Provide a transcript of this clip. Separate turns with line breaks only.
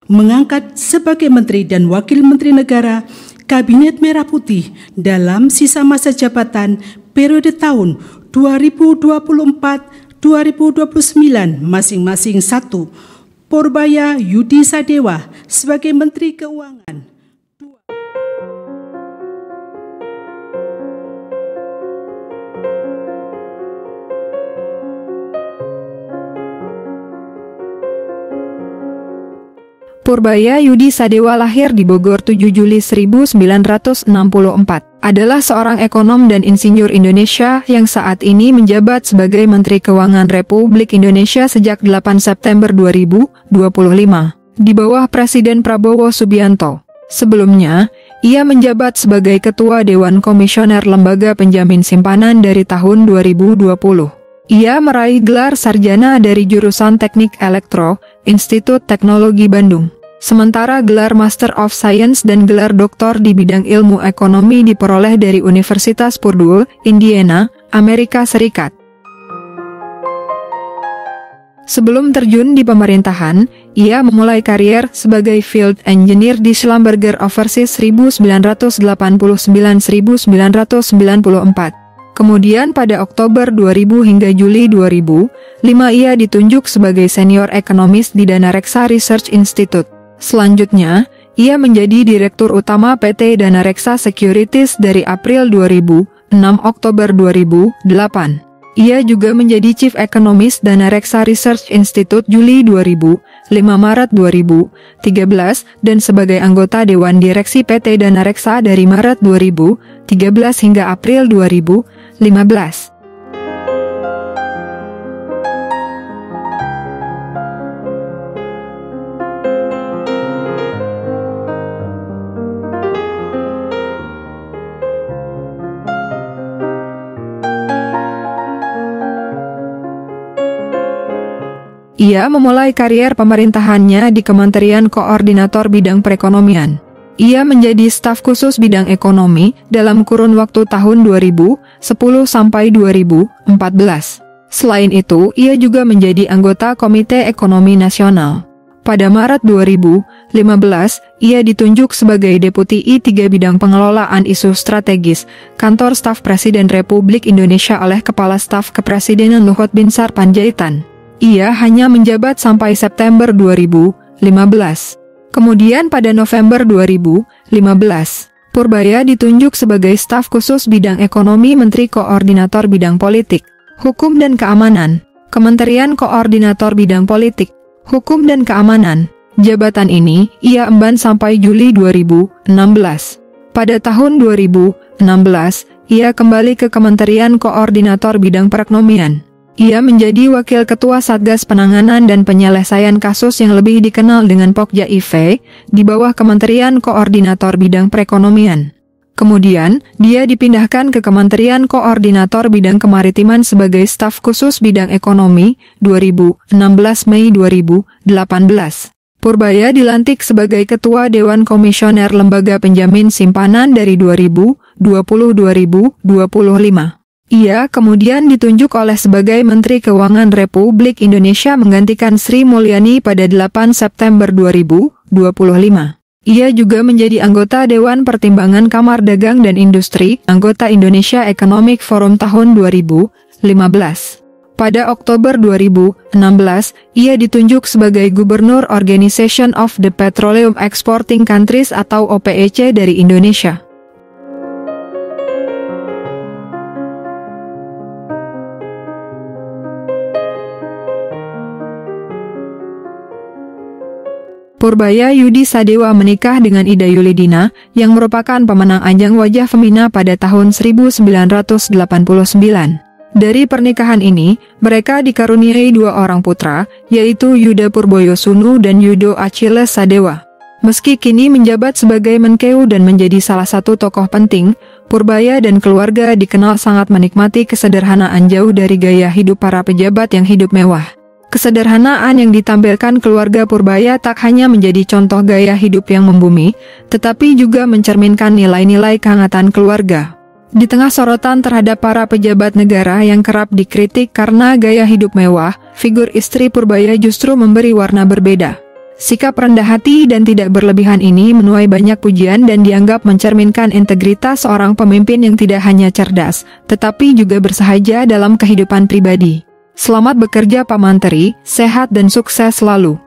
mengangkat sebagai Menteri dan Wakil Menteri Negara Kabinet Merah Putih dalam sisa masa jabatan periode tahun 2024-2029 masing-masing. 1. Purbaya Yudi Sadewa sebagai Menteri Keuangan.
Purbaya Yudi Sadewa lahir di Bogor 7 Juli 1964, adalah seorang ekonom dan insinyur Indonesia yang saat ini menjabat sebagai Menteri Keuangan Republik Indonesia sejak 8 September 2025, di bawah Presiden Prabowo Subianto. Sebelumnya, ia menjabat sebagai Ketua Dewan Komisioner Lembaga Penjamin Simpanan dari tahun 2020. Ia meraih gelar sarjana dari jurusan Teknik Elektro, Institut Teknologi Bandung. Sementara gelar Master of Science dan gelar doktor di bidang ilmu ekonomi diperoleh dari Universitas Purdue, Indiana, Amerika Serikat. Sebelum terjun di pemerintahan, ia memulai karier sebagai Field Engineer di Schlumberger Overseas 1989-1994. Kemudian pada Oktober 2000 hingga Juli 2005 ia ditunjuk sebagai Senior Ekonomis di Danareksa Research Institute. Selanjutnya, ia menjadi Direktur Utama PT Danareksa Securities dari April 2006 Oktober 2008. Ia juga menjadi Chief Economist Danareksa Research Institute Juli 2000, 5 Maret 2013, dan sebagai anggota Dewan Direksi PT Danareksa dari Maret 2013 hingga April 2015. Ia memulai karier pemerintahannya di Kementerian Koordinator Bidang Perekonomian. Ia menjadi staf khusus bidang ekonomi dalam kurun waktu tahun 2010 sampai 2014. Selain itu, ia juga menjadi anggota Komite Ekonomi Nasional. Pada Maret 2015, ia ditunjuk sebagai Deputi I3 Bidang Pengelolaan Isu Strategis, Kantor Staf Presiden Republik Indonesia oleh Kepala Staf Kepresidenan Luhut Binsar Panjaitan. Ia hanya menjabat sampai September 2015. Kemudian pada November 2015, Purbaya ditunjuk sebagai staf khusus bidang ekonomi Menteri Koordinator Bidang Politik, Hukum dan Keamanan, Kementerian Koordinator Bidang Politik, Hukum dan Keamanan. Jabatan ini ia emban sampai Juli 2016. Pada tahun 2016, ia kembali ke Kementerian Koordinator Bidang Perekonomian. Ia menjadi Wakil Ketua Satgas Penanganan dan Penyelesaian Kasus yang lebih dikenal dengan Pokja IV, di bawah Kementerian Koordinator Bidang Perekonomian. Kemudian, dia dipindahkan ke Kementerian Koordinator Bidang Kemaritiman sebagai staf khusus bidang ekonomi, 2016 Mei 2018. Purbaya dilantik sebagai Ketua Dewan Komisioner Lembaga Penjamin Simpanan dari 2020-2025. Ia kemudian ditunjuk sebagai Menteri Keuangan Republik Indonesia menggantikan Sri Mulyani pada 8 September 2025. Ia juga menjadi anggota Dewan Pertimbangan Kamar Dagang dan Industri, anggota Indonesia Economic Forum tahun 2015. Pada Oktober 2016, ia ditunjuk sebagai Gubernur Organization of the Petroleum Exporting Countries atau OPEC dari Indonesia. Purbaya Yudi Sadewa menikah dengan Ida Yulidina, yang merupakan pemenang ajang Wajah Femina pada tahun 1989. Dari pernikahan ini, mereka dikaruniai 2 orang putra, yaitu Yuda Purboyosunu dan Yudo Achilles Sadewa. Meski kini menjabat sebagai Menkeu dan menjadi salah satu tokoh penting, Purbaya dan keluarga dikenal sangat menikmati kesederhanaan jauh dari gaya hidup para pejabat yang hidup mewah. Kesederhanaan yang ditampilkan keluarga Purbaya tak hanya menjadi contoh gaya hidup yang membumi, tetapi juga mencerminkan nilai-nilai kehangatan keluarga. Di tengah sorotan terhadap para pejabat negara yang kerap dikritik karena gaya hidup mewah, figur istri Purbaya justru memberi warna berbeda. Sikap rendah hati dan tidak berlebihan ini menuai banyak pujian dan dianggap mencerminkan integritas seorang pemimpin yang tidak hanya cerdas, tetapi juga bersahaja dalam kehidupan pribadi. Selamat bekerja Pak Manteri, sehat dan sukses selalu.